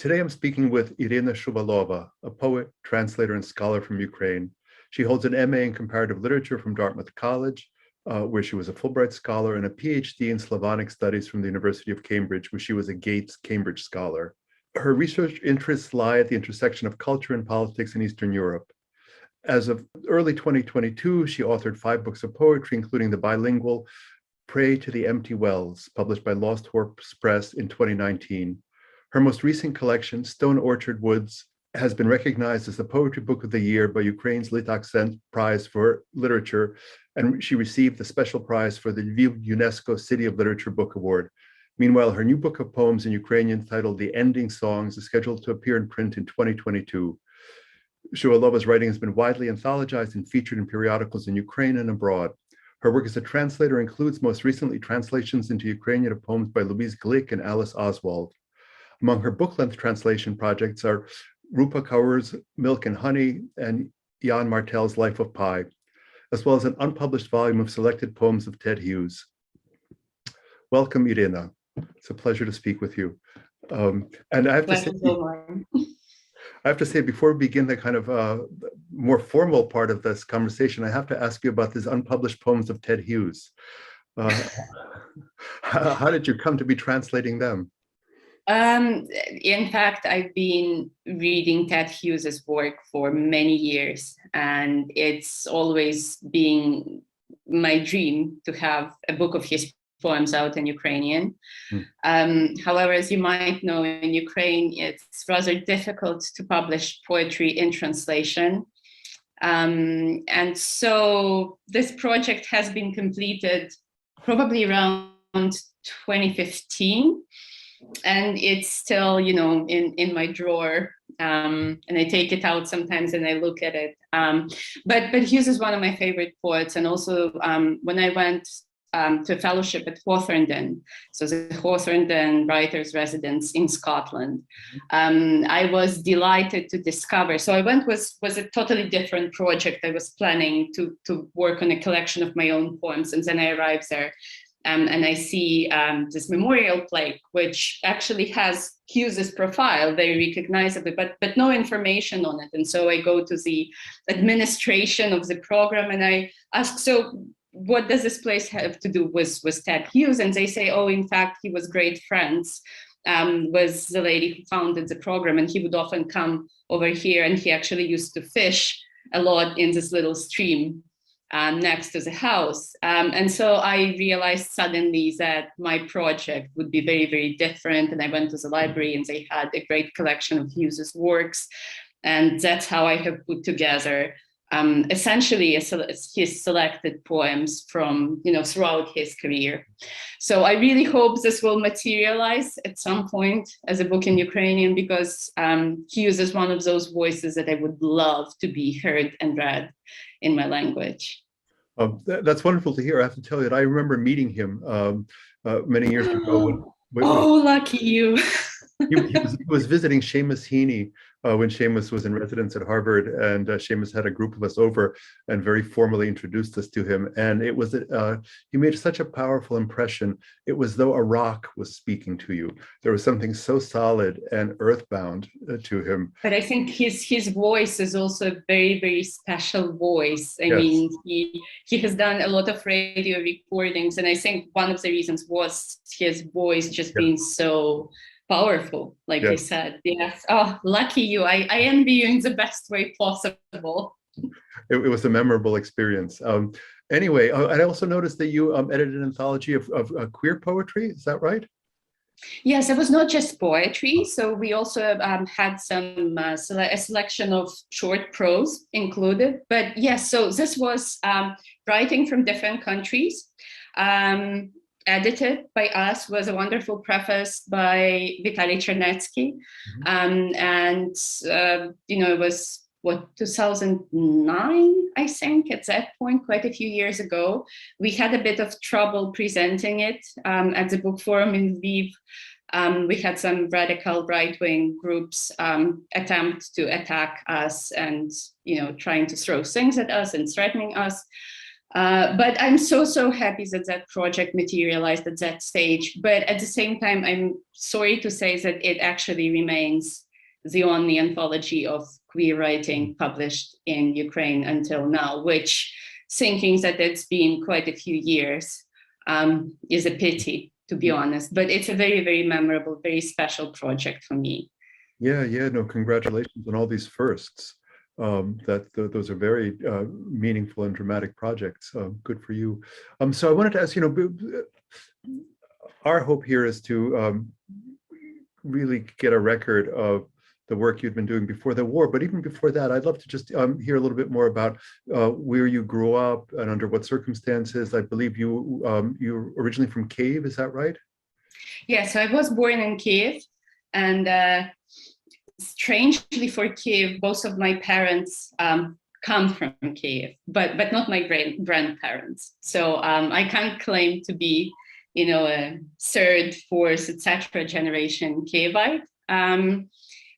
Today I'm speaking with Iryna Shuvalova, a poet, translator, and scholar from Ukraine. She holds an MA in comparative literature from Dartmouth College, where she was a Fulbright scholar, and a PhD in Slavonic studies from the University of Cambridge, where she was a Gates Cambridge scholar. Her research interests lie at the intersection of culture and politics in Eastern Europe. As of early 2022, she authored 5 books of poetry, including the bilingual Pray to the Empty Wells, published by Lost Horse Press in 2019. Her most recent collection, Stone Orchard Woods, has been recognized as the Poetry Book of the Year by Ukraine's Lit-Accent Prize for Literature, and she received the special prize for the Lviv UNESCO City of Literature Book Award. Meanwhile, her new book of poems in Ukrainian titled The Ending Songs is scheduled to appear in print in 2022. Shuvalova's writing has been widely anthologized and featured in periodicals in Ukraine and abroad. Her work as a translator includes most recently translations into Ukrainian of poems by Louise Glick and Alice Oswald. Among her book-length translation projects are Rupa Kaur's Milk and Honey and Jan Martel's Life of Pi, as well as an unpublished volume of selected poems of Ted Hughes. Welcome, Iryna. It's a pleasure to speak with you. And I have to say, before we begin the kind of more formal part of this conversation, I have to ask you about these unpublished poems of Ted Hughes. How did you come to be translating them? In fact, I've been reading Ted Hughes's work for many years, and it's always been my dream to have a book of his poems out in Ukrainian. However, as you might know, in Ukraine, it's rather difficult to publish poetry in translation. And so this project has been completed probably around 2015. And it's still, you know, in my drawer, and I take it out sometimes and I look at it. But Hughes is one of my favorite poets. And also when I went to a fellowship at Hawthornden, so the Hawthornden Writers' Residence in Scotland, I was delighted to discover. So I went was a totally different project. I was planning to work on a collection of my own poems, and then I arrived there. And I see this memorial plaque, which actually has Hughes's profile, very recognizably, but no information on it. And so I go to the administration of the program and I ask, so what does this place have to do with Ted Hughes? And they say, oh, in fact, he was great friends with the lady who founded the program, and he would often come over here, and he actually used to fish a lot in this little stream next to the house. And so I realized suddenly that my project would be very, very different. And I went to the library and they had a great collection of Hughes's works. And that's how I have put together essentially his selected poems from, you know, throughout his career. So I really hope this will materialize at some point as a book in Ukrainian, because Hughes is one of those voices that I would love to be heard and read in my language. That's wonderful to hear. I have to tell you that I remember meeting him many years ago. Oh, lucky you. He was visiting Seamus Heaney when Seamus was in residence at Harvard, and Seamus had a group of us over and very formally introduced us to him. And it was he made such a powerful impression. It was though a rock was speaking to you. There was something so solid and earthbound to him. But I think his voice is also a very, very special voice. I mean, he has done a lot of radio recordings, and I think one of the reasons was his voice just being so powerful, like you said. Yes. Oh, lucky you. I envy you in the best way possible. It was a memorable experience. Anyway, I also noticed that you edited an anthology of queer poetry. Is that right? Yes, it was not just poetry. So we also had some a selection of short prose included. But yes, so this was writing from different countries. Edited by us, was a wonderful preface by Vitaly Chernetsky. And, you know, it was, 2009, I think, at that point, quite a few years ago. We had a bit of trouble presenting it at the book forum in Lviv. We had some radical right-wing groups attempt to attack us and, you know, trying to throw things at us and threatening us. But I'm so happy that that project materialized at that stage. But at the same time, I'm sorry to say that it actually remains the only anthology of queer writing published in Ukraine until now, which, thinking that it's been quite a few years, is a pity, to be honest. But it's a very memorable, very special project for me. Yeah, no, congratulations on all these firsts. Those are very meaningful and dramatic projects. Good for you. So I wanted to ask, our hope here is to really get a record of the work you'd been doing before the war. But even before that, I'd love to just hear a little bit more about where you grew up and under what circumstances. I believe you're originally from Kyiv, is that right? Yeah, so I was born in Kyiv, and strangely for Kyiv, both of my parents come from Kyiv, but not my grandparents. So I can't claim to be, a third, fourth, etc. generation Kyivite.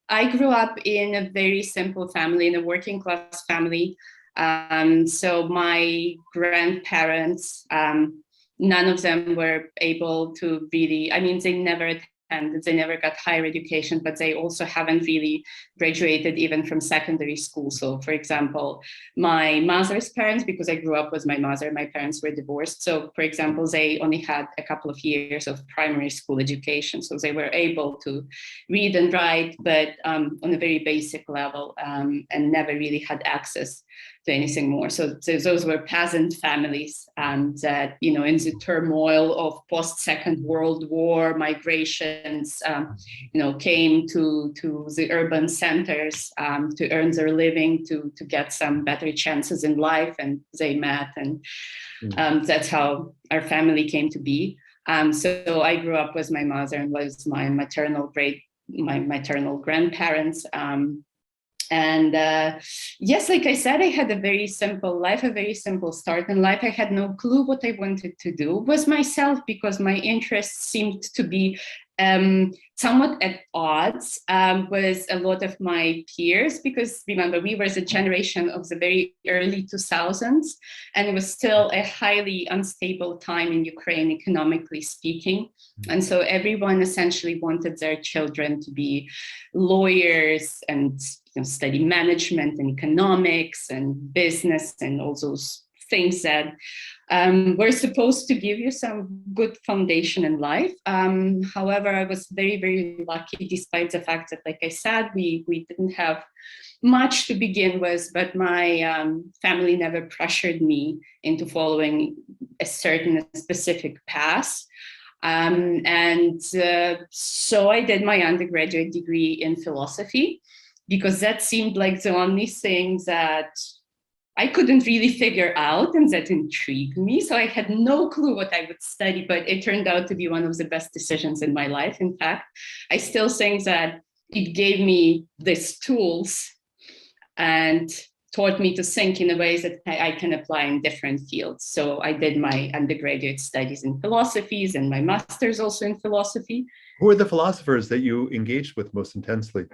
I grew up in a very simple family, in a working class family. So my grandparents, none of them were able to really, they never attended, they never got higher education, but they also haven't really graduated even from secondary school. So for example, my mother's parents, because I grew up with my mother, my parents were divorced. So for example, they only had a couple of years of primary school education. So they were able to read and write, but on a very basic level, and never really had access to anything more. So those were peasant families, and that, in the turmoil of post-Second World War migrations, came to the urban centers to earn their living, to get some better chances in life, and they met, and that's how our family came to be. So I grew up with my mother and was my maternal grandparents. And yes, like I said, I had a very simple life, a very simple start in life. I had no clue what I wanted to do with myself, because my interests seemed to be somewhat at odds with a lot of my peers, because remember, we were the generation of the very early 2000s, and it was still a highly unstable time in Ukraine, economically speaking. And so everyone essentially wanted their children to be lawyers and study management and economics and business and all those things that were supposed to give you some good foundation in life. However, I was very lucky, despite the fact that, like I said, we didn't have much to begin with, but my family never pressured me into following a certain specific path. So I did my undergraduate degree in philosophy, because that seemed like the only thing that I couldn't really figure out and that intrigued me. So I had no clue what I would study, but it turned out to be one of the best decisions in my life. In fact, I still think that it gave me these tools and taught me to think in a way that I can apply in different fields. So I did my undergraduate studies in philosophies and my master's also in philosophy. Who are the philosophers that you engaged with most intensely?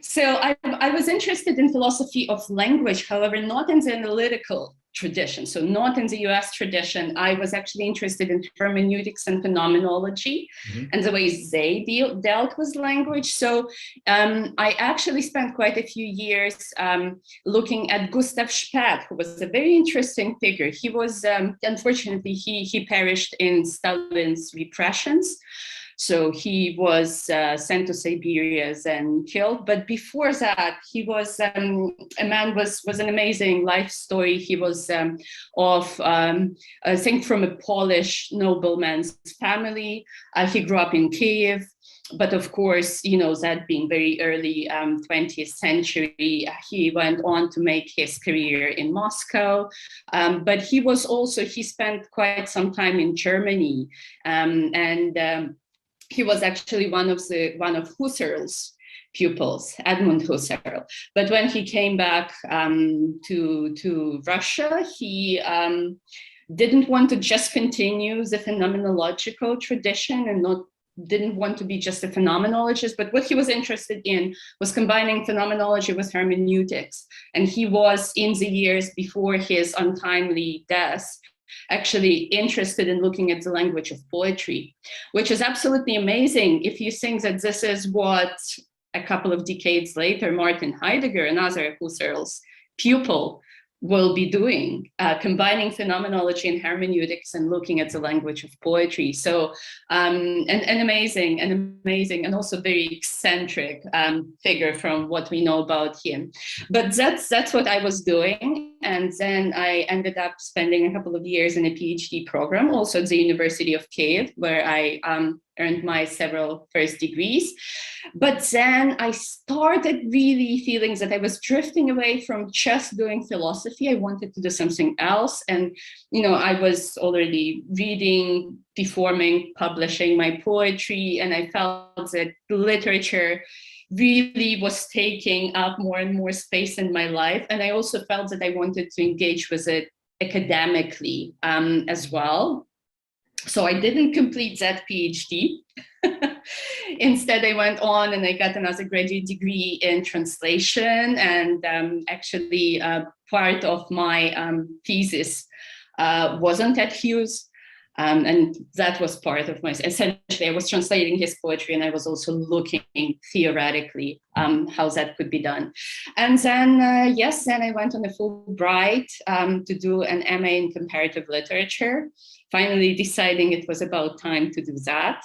So I was interested in philosophy of language, however, not in the analytical tradition. So not in the US tradition. I was actually interested in hermeneutics and phenomenology and the ways they dealt with language. So I actually spent quite a few years looking at Gustav Spät, who was a very interesting figure. He was, unfortunately, he perished in Stalin's repressions. So he was sent to Siberia and killed. But before that, he was a man was an amazing life story. He was I think, from a Polish nobleman's family. He grew up in Kyiv. But of course, that being very early 20th century, he went on to make his career in Moscow. But he spent quite some time in Germany, he was actually one of Husserl's pupils, Edmund Husserl. But when he came back to Russia, he didn't want to just continue the phenomenological tradition and not didn't want to be just a phenomenologist, but what he was interested in was combining phenomenology with hermeneutics. And he was, in the years before his untimely death, actually interested in looking at the language of poetry, which is absolutely amazing if you think that this is what a couple of decades later, Martin Heidegger, another Husserl's pupil, will be doing, combining phenomenology and hermeneutics and looking at the language of poetry. So an amazing and also very eccentric figure from what we know about him. But that's what I was doing. And then I ended up spending a couple of years in a PhD program, also at the University of Kiev, where I earned my several first degrees. But then I started really feeling that I was drifting away from just doing philosophy. I wanted to do something else. And, I was already reading, performing, publishing my poetry, and I felt that literature really was taking up more and more space in my life. And I also felt that I wanted to engage with it academically as well. So I didn't complete that PhD. Instead, I went on and I got another graduate degree in translation. And actually, part of my thesis wasn't at Hughes. And that was part of my, essentially, I was translating his poetry and I was also looking theoretically how that could be done. And then, then I went on a Fulbright to do an MA in comparative literature, finally deciding it was about time to do that.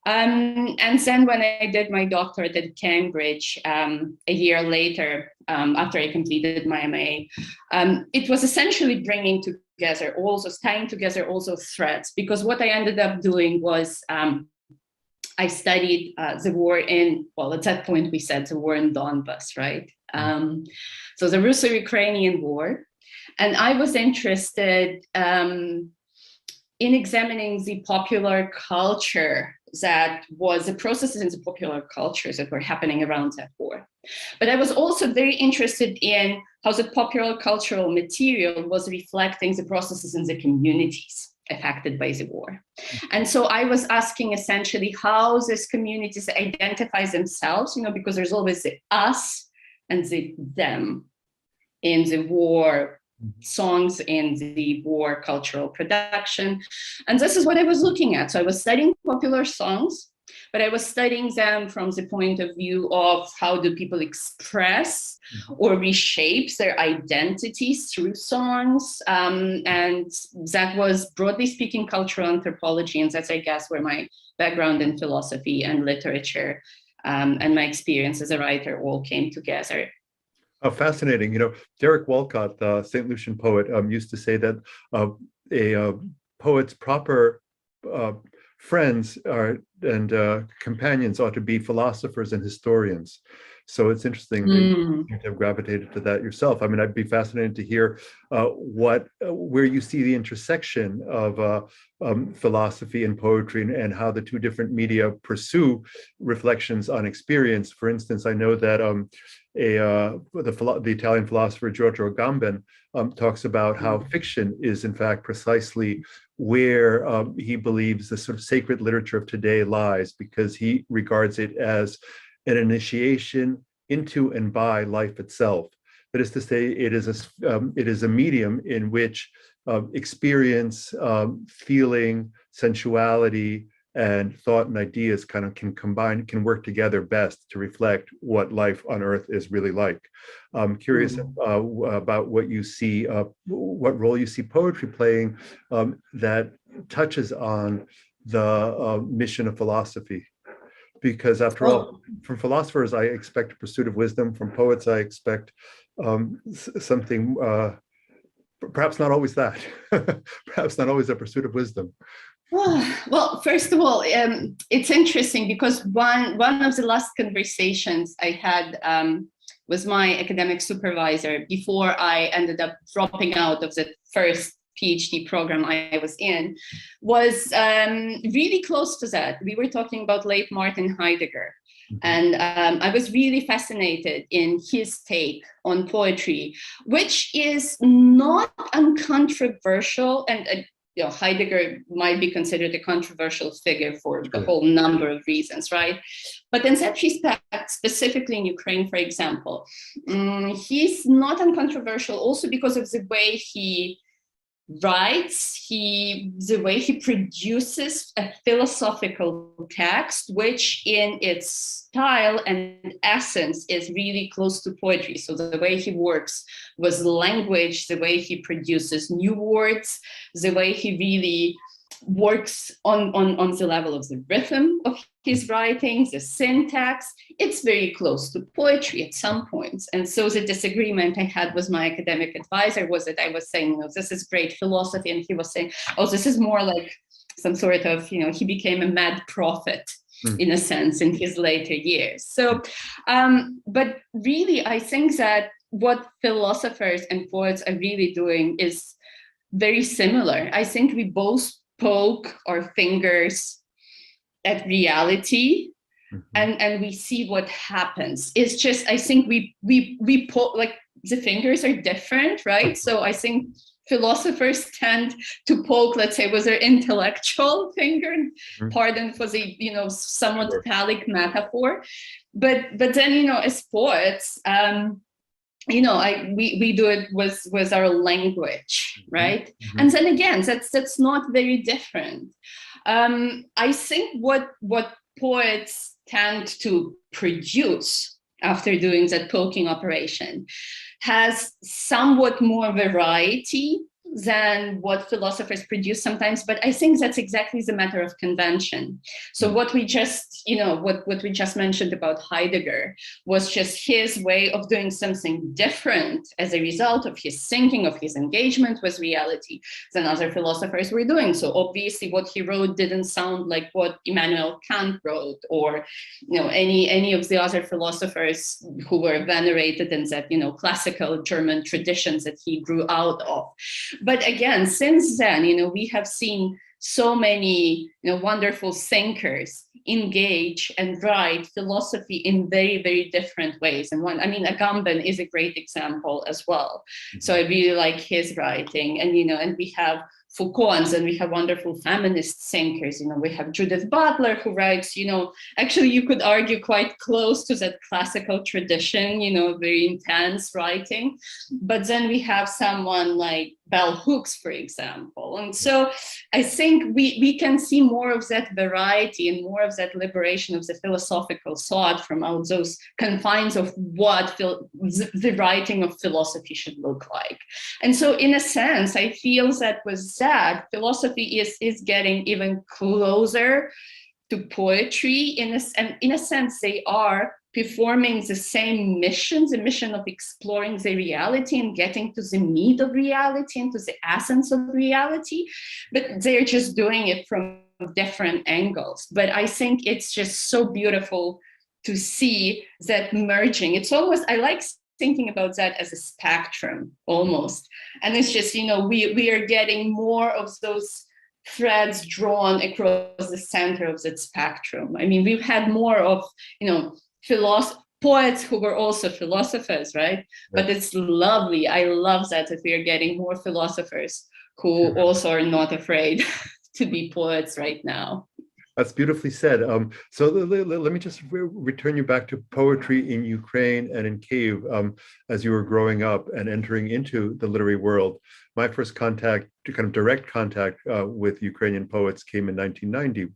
And then when I did my doctorate at Cambridge a year later, after I completed my MA, it was essentially tying together all those threads, because what I ended up doing was I studied the war at that point we said the war in Donbass, right? So the Russo-Ukrainian war. And I was interested in examining the popular culture that was the processes in the popular cultures that were happening around that war. But I was also very interested in how the popular cultural material was reflecting the processes in the communities affected by the war. And so I was asking essentially how these communities identify themselves, because there's always the us and the them in the war songs, in the war cultural production. And this is what I was looking at. So I was studying popular songs, but I was studying them from the point of view of how do people express or reshape their identities through songs. And that was, broadly speaking, cultural anthropology. And that's, I guess, where my background in philosophy and literature and my experience as a writer all came together. Fascinating. Derek Walcott, the St. Lucian poet, used to say that a poet's proper friends and companions ought to be philosophers and historians. So it's interesting that you have gravitated to that yourself. I mean, I'd be fascinated to hear where you see the intersection of philosophy and poetry and how the two different media pursue reflections on experience. For instance, I know that the Italian philosopher Giorgio Agamben talks about how fiction is in fact precisely where he believes the sort of sacred literature of today lies, because he regards it as an initiation into and by life itself. That is to say, it is a medium in which experience, feeling, sensuality, and thought and ideas kind of can work together best to reflect what life on Earth is really like. I'm curious about what you see, what role you see poetry playing that touches on the mission of philosophy. Because after all, from philosophers, I expect a pursuit of wisdom. From poets, I expect something, perhaps not always that, perhaps not always a pursuit of wisdom. Well, first of all, it's interesting because one of the last conversations I had with my academic supervisor before I ended up dropping out of the first PhD program I was in was really close to that. We were talking about late Martin Heidegger. And I was really fascinated in his take on poetry, which is not uncontroversial. And Heidegger might be considered a controversial figure for a whole number of reasons, right? But in that respect, specifically in Ukraine, for example, he's not uncontroversial also because of the way he writes, the way he produces a philosophical text, which in its style and essence is really close to poetry. So the way he works with language, the way he produces new words, the way he really works on the level of the rhythm of his writings, the syntax, it's very close to poetry at some points. And so the disagreement I had with my academic advisor was that I was saying, this is great philosophy. And he was saying, oh, this is more like some sort of, he became a mad prophet in a sense in his later years. So, but really, I think that what philosophers and poets are really doing is very similar. I think we both poke our fingers at reality and we see what happens. It's just, I think we poke, like the fingers are different, right? So I think philosophers tend to poke, let's say, with their intellectual finger, pardon for the, somewhat phallic metaphor. But then, as poets, we do it with our language, right? And then again, that's not very different. I think what poets tend to produce after doing that poking operation has somewhat more variety than what philosophers produce sometimes, but I think that's exactly the matter of convention. So what we just, what we just mentioned about Heidegger was just his way of doing something different as a result of his thinking, of his engagement with reality than other philosophers were doing. So obviously what he wrote didn't sound like what Immanuel Kant wrote, or any of the other philosophers who were venerated in that classical German traditions that he grew out of. But again, since then, we have seen so many wonderful thinkers engage and write philosophy in very, very different ways. And Agamben is a great example as well. So I really like his writing. And, and we have Foucault, and we have wonderful feminist thinkers. We have Judith Butler, who writes, actually you could argue quite close to that classical tradition, very intense writing. But then we have someone like Bell Hooks, for example. And so I think we can see more of that variety and more of that liberation of the philosophical thought from out those confines of what the writing of philosophy should look like. And so in a sense, I feel that with that, philosophy is getting even closer to poetry. In a sense, they are performing the same mission, the mission of exploring the reality and getting to the meat of reality and to the essence of reality, but they're just doing it from different angles. But I think it's just so beautiful to see that merging. It's almost, I like thinking about that as a spectrum almost. And it's just, we are getting more of those threads drawn across the center of that spectrum. I mean, we've had more of, poets who were also philosophers, right? But it's lovely. I love that we are getting more philosophers who also are not afraid to be poets right now. That's beautifully said. So let me just return you back to poetry in Ukraine and in Kyiv as you were growing up and entering into the literary world. My first contact, kind of direct contact with Ukrainian poets came in 1990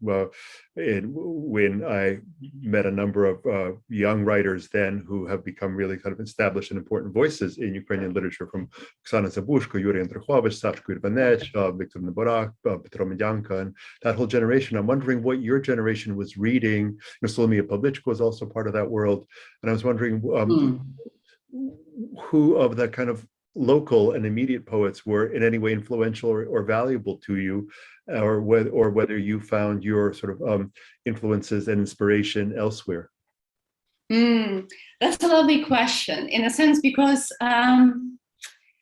when I met a number of young writers then who have become really kind of established and important voices in Ukrainian literature, from Oksana Zabushko, Yuri Andrukhovich, Sashko Irvanech, Viktor Neborak, Petro Medyanka, and that whole generation. I'm wondering what your generation was reading. Solomia Pavlichko was also part of that world. And I was wondering who of the kind of local and immediate poets were in any way influential or valuable to you, or whether you found your sort of influences and inspiration elsewhere. That's a lovely question, in a sense, because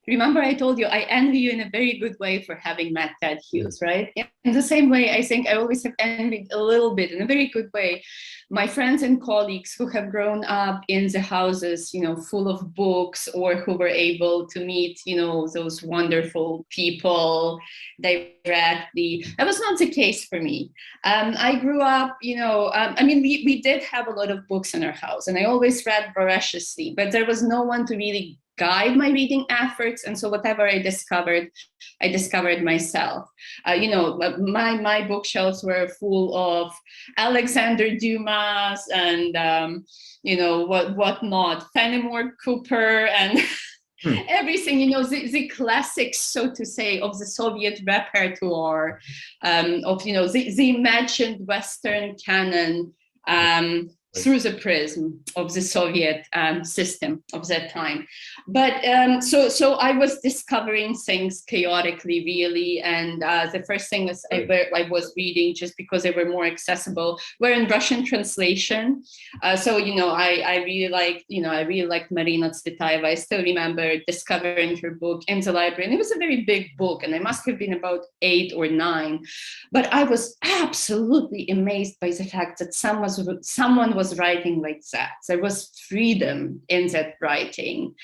remember I told you I envy you in a very good way for having met Ted Hughes, right? In the same way, I think I always have envied a little bit in a very good way my friends and colleagues who have grown up in the houses, full of books, or who were able to meet, those wonderful people directly. That was not the case for me. I grew up, we did have a lot of books in our house, and I always read voraciously, but there was no one to really guide my reading efforts. And so whatever I discovered myself. My bookshelves were full of Alexander Dumas and, whatnot, Fenimore Cooper and everything, the classics, so to say, of the Soviet repertoire, of, the imagined Western canon, through the prism of the Soviet system of that time. But so I was discovering things chaotically, really. And the first thing I was reading, just because they were more accessible, were in Russian translation. So, I really liked Marina Tsvetaeva. I still remember discovering her book in the library. And it was a very big book, and I must have been about 8 or 9. But I was absolutely amazed by the fact that someone was writing like that. There was freedom in that writing,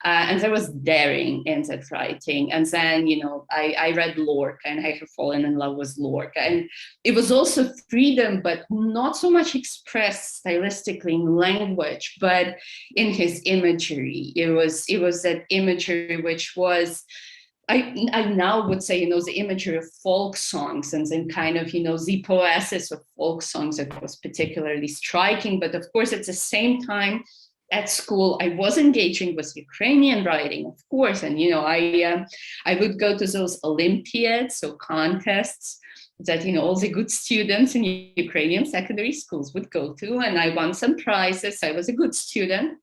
and there was daring in that writing. And then, I read Lorca, and I have fallen in love with Lorca. And it was also freedom, but not so much expressed stylistically in language, but in his imagery. It was that imagery which was, I now would say, the imagery of folk songs, and then kind of, the poesis of folk songs that was particularly striking. But of course, at the same time, at school, I was engaging with Ukrainian writing, of course. And, I would go to those Olympiads, so contests that, all the good students in Ukrainian secondary schools would go to. And I won some prizes. I was a good student,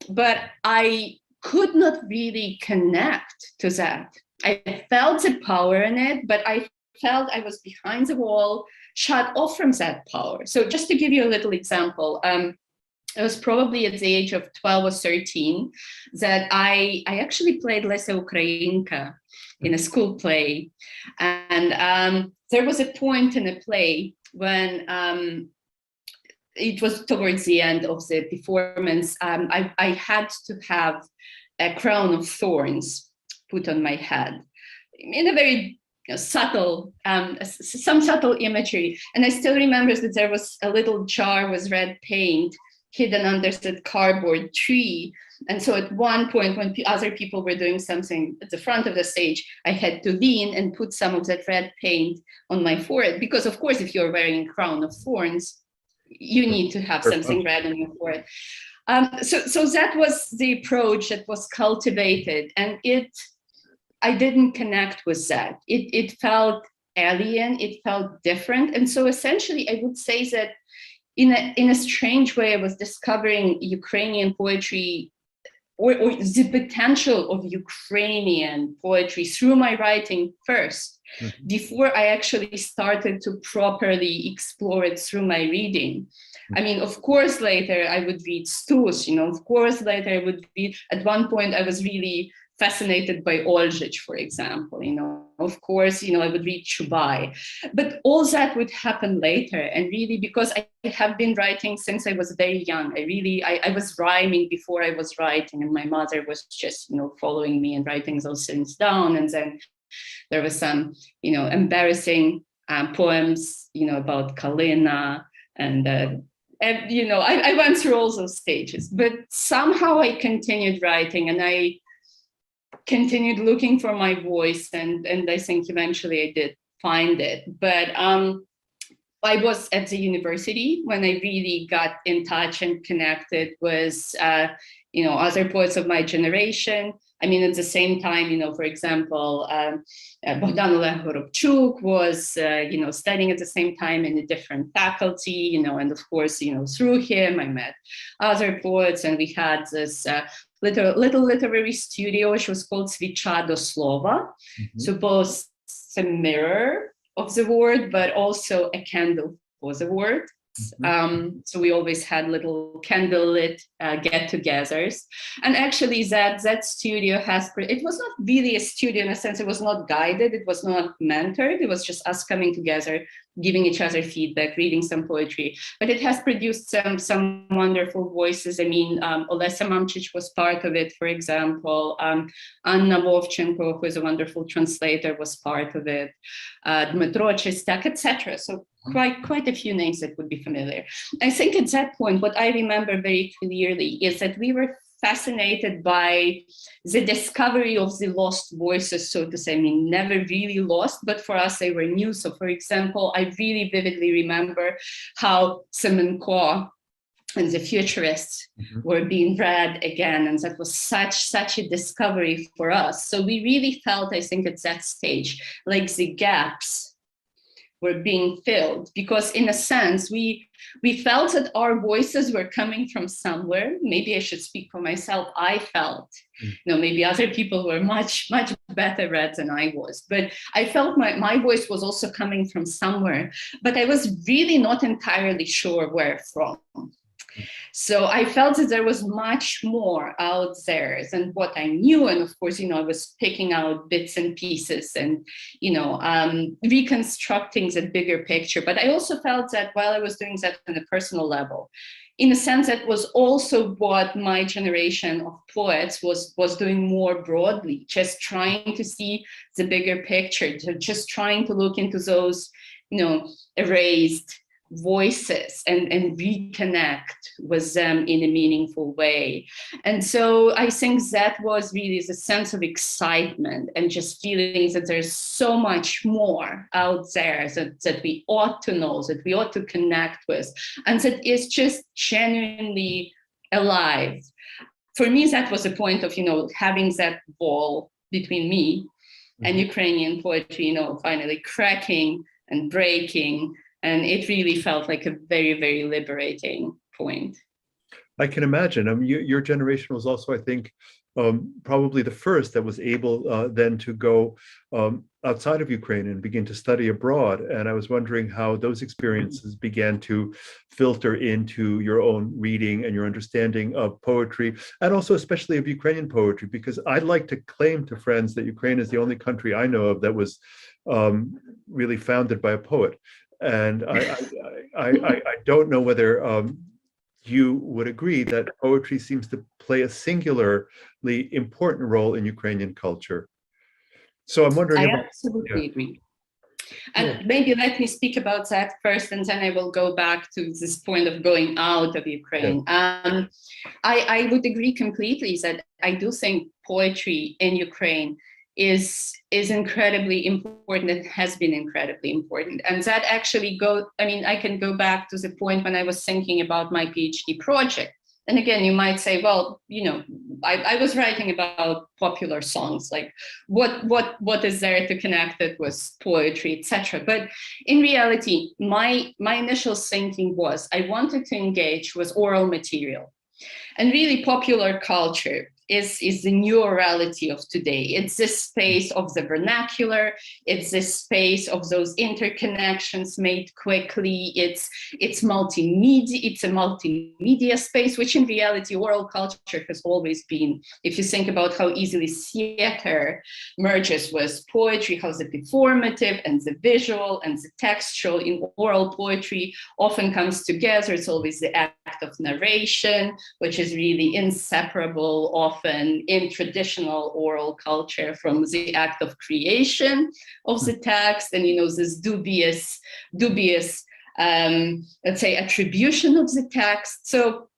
but I could not really connect to that. I felt the power in it, but I felt I was behind the wall, shut off from that power. So just to give you a little example, it was probably at the age of 12 or 13 that I actually played Lesa Ukrainka in a school play. And there was a point in the play when it was towards the end of the performance, I had to have a crown of thorns put on my head in a very subtle, some subtle imagery. And I still remember that there was a little jar with red paint hidden under that cardboard tree. And so at one point, when other people were doing something at the front of the stage, I had to lean and put some of that red paint on my forehead. Because of course, if you're wearing a crown of thorns, you need to have something red on your forehead. So that was the approach that was cultivated, and I didn't connect with that. It felt alien, it felt different. And so essentially, I would say that in a strange way, I was discovering Ukrainian poetry or the potential of Ukrainian poetry through my writing first, before I actually started to properly explore it through my reading. I mean, of course, later I would read Stus, of course, later I would read, at one point I was really fascinated by Olzhich, for example, of course, I would read Chubai, but all that would happen later. And really, because I have been writing since I was very young, I was rhyming before I was writing, and my mother was just, following me and writing those things down. And then there was some, embarrassing poems, about Kalina, and I went through all those stages, but somehow I continued writing, and I continued looking for my voice, and I think eventually I did find it. But I was at the university when I really got in touch and connected with other poets of my generation. I mean, at the same time, for example, Bogdan Horopchuk was, studying at the same time in a different faculty, and of course, through him, I met other poets, and we had this little literary studio, which was called Svicha do Slova. So both a mirror of the word, but also a candle for the word. So we always had little candlelit get-togethers. And actually that studio it was not really a studio in a sense. It was not guided, it was not mentored, it was just us coming together, giving each other feedback, reading some poetry. But it has produced some wonderful voices. I mean, Oleksandr Melnyczuk was part of it, for example. Anna Vovchenko, who is a wonderful translator, was part of it. Dmytro Chistak, etc. So quite a few names that would be familiar. I think at that point, what I remember very clearly is that we were fascinated by the discovery of the lost voices, so to say. I mean, never really lost, but for us they were new. So for example, I really vividly remember how Semenko and the futurists were being read again, and that was such a discovery for us. So we really felt, I think, at that stage, like the gaps were being filled, because in a sense we felt that our voices were coming from somewhere. Maybe I should speak for myself. I felt, maybe other people were much better read than I was, but I felt my voice was also coming from somewhere, but I was really not entirely sure where from. So I felt that there was much more out there than what I knew. And of course, I was picking out bits and pieces and, reconstructing the bigger picture. But I also felt that while I was doing that on a personal level, in a sense, that was also what my generation of poets was doing more broadly, just trying to see the bigger picture, just trying to look into those, erased voices and reconnect with them in a meaningful way. And so I think that was really the sense of excitement and just feeling that there's so much more out there that we ought to know, that we ought to connect with, and that is just genuinely alive. For me, that was the point of, having that wall between me and Ukrainian poetry, finally cracking and breaking. And it really felt like a very, very liberating point. I can imagine. Your generation was also, I think, probably the first that was able then to go outside of Ukraine and begin to study abroad. And I was wondering how those experiences began to filter into your own reading and your understanding of poetry, and also especially of Ukrainian poetry, because I'd like to claim to friends that Ukraine is the only country I know of that was really founded by a poet. And I don't know whether you would agree that poetry seems to play a singularly important role in Ukrainian culture. So I'm wondering I absolutely agree. And maybe let me speak about that first, and then I will go back to this point of going out of Ukraine. I would agree completely that I do think poetry in Ukraine is incredibly important and has been incredibly important. And that actually I can go back to the point when I was thinking about my PhD project. And again, you might say, well, I was writing about popular songs, like what is there to connect it with poetry, etc. But in reality, my initial thinking was I wanted to engage with oral material. And really popular culture is the new orality of today. It's this space of the vernacular. It's this space of those interconnections made quickly. It's multimedia. It's a multimedia space, which in reality, oral culture has always been. If you think about how easily theater merges with poetry, how the performative and the visual and the textual in oral poetry often comes together. It's always the act of narration, which is really inseparable often in traditional oral culture from the act of creation of the text, and this dubious let's say attribution of the text. So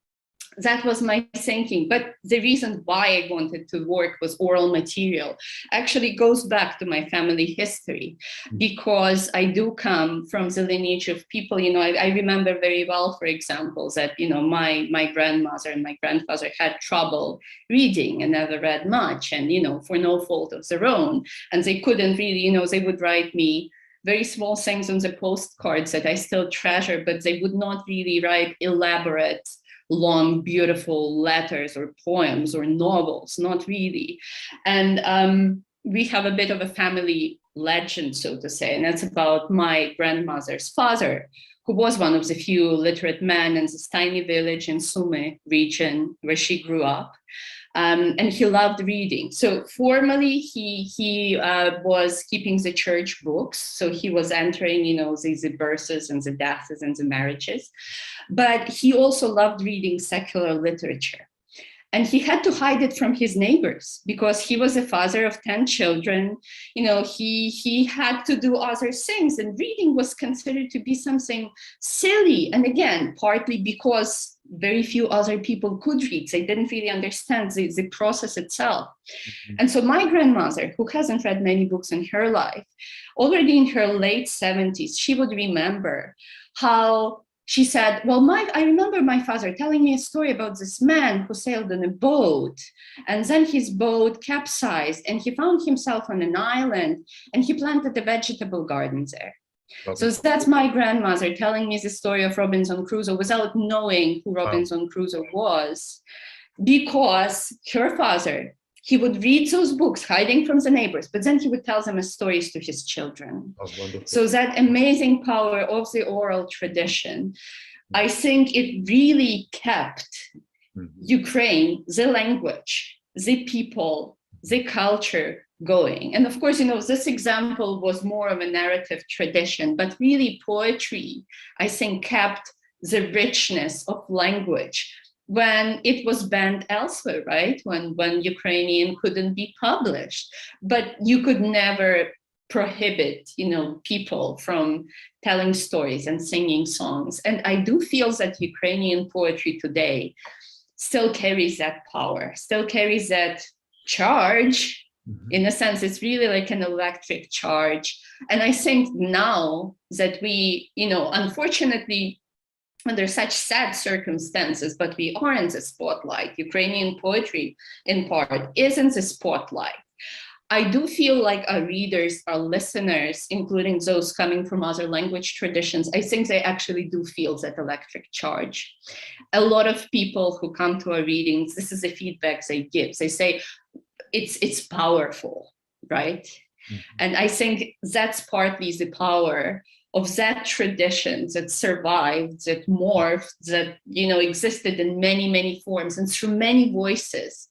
that was my thinking. But the reason why I wanted to work with oral material actually goes back to my family history, because I do come from the lineage of people, I remember very well, for example, that, my grandmother and my grandfather had trouble reading and never read much, and, for no fault of their own. And they couldn't really, they would write me very small things on the postcards that I still treasure, but they would not really write elaborate, long, beautiful letters or poems or novels, not really. And we have a bit of a family legend, so to say, and that's about my grandmother's father, who was one of the few literate men in this tiny village in Sumy region where she grew up. And he loved reading. So formally, he was keeping the church books. So he was entering, the births and the deaths and the marriages. But he also loved reading secular literature. And he had to hide it from his neighbors because he was a father of 10 children. He had to do other things, and reading was considered to be something silly. And again, partly because very few other people could read. They didn't really understand the process itself. Mm-hmm. And so my grandmother, who hasn't read many books in her life, already in her late 70s, she would remember how she said, well, I remember my father telling me a story about this man who sailed on a boat, and then his boat capsized and he found himself on an island and he planted a vegetable garden there. So that's my grandmother telling me the story of Robinson Crusoe without knowing who Robinson Crusoe was, because her father, he would read those books hiding from the neighbors, but then he would tell them as stories to his children. So that amazing power of the oral tradition, I think it really kept Ukraine, the language, the people, the culture going. And of course, this example was more of a narrative tradition, but really poetry, I think, kept the richness of language when it was banned elsewhere, right? When Ukrainian couldn't be published, but you could never prohibit, people from telling stories and singing songs. And I do feel that Ukrainian poetry today still carries that power, still carries that charge. In a sense, it's really like an electric charge. And I think now that we, unfortunately, under such sad circumstances, but we are in the spotlight. Ukrainian poetry, in part, is in the spotlight. I do feel like our readers, our listeners, including those coming from other language traditions, I think they actually do feel that electric charge. A lot of people who come to our readings, this is the feedback they give. They say, it's powerful, right? Mm-hmm. And I think that's partly the power of that tradition that survived, that morphed, that existed in many, many forms and through many voices.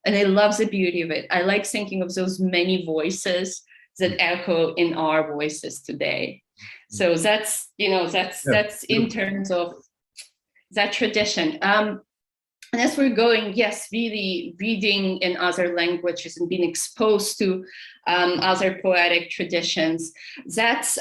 And I love the beauty of it. I like thinking of those many voices that echo in our voices today. So that's in terms of that tradition. And as we're going, yes, really reading in other languages and being exposed to other poetic traditions, that's,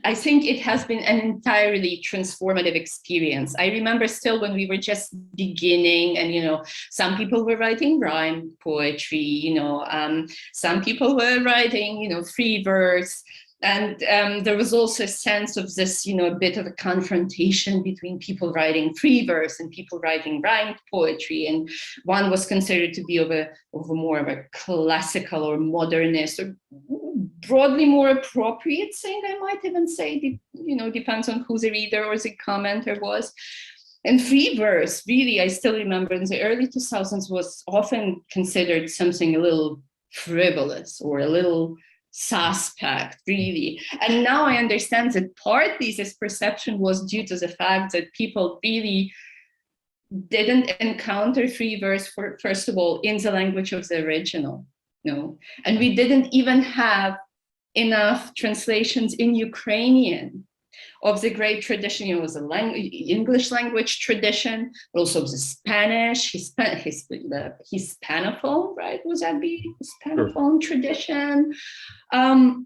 I think it has been an entirely transformative experience. I remember still when we were just beginning and, some people were writing rhyme poetry, some people were writing, free verse. And there was also a sense of this, a bit of a confrontation between people writing free verse and people writing rhymed poetry. And one was considered to be of a more of a classical or modernist or broadly more appropriate thing, I might even say, depends on who the reader or the commenter was. And free verse, really, I still remember in the early 2000s was often considered something a little frivolous or a little suspect, really. And now I understand that partly this perception was due to the fact that people really didn't encounter free verse, first of all, in the language of the original, and we didn't even have enough translations in Ukrainian of the great tradition. It was a English language tradition, but also the Spanish, Hispanophone, right? Would that be Hispanophone tradition? And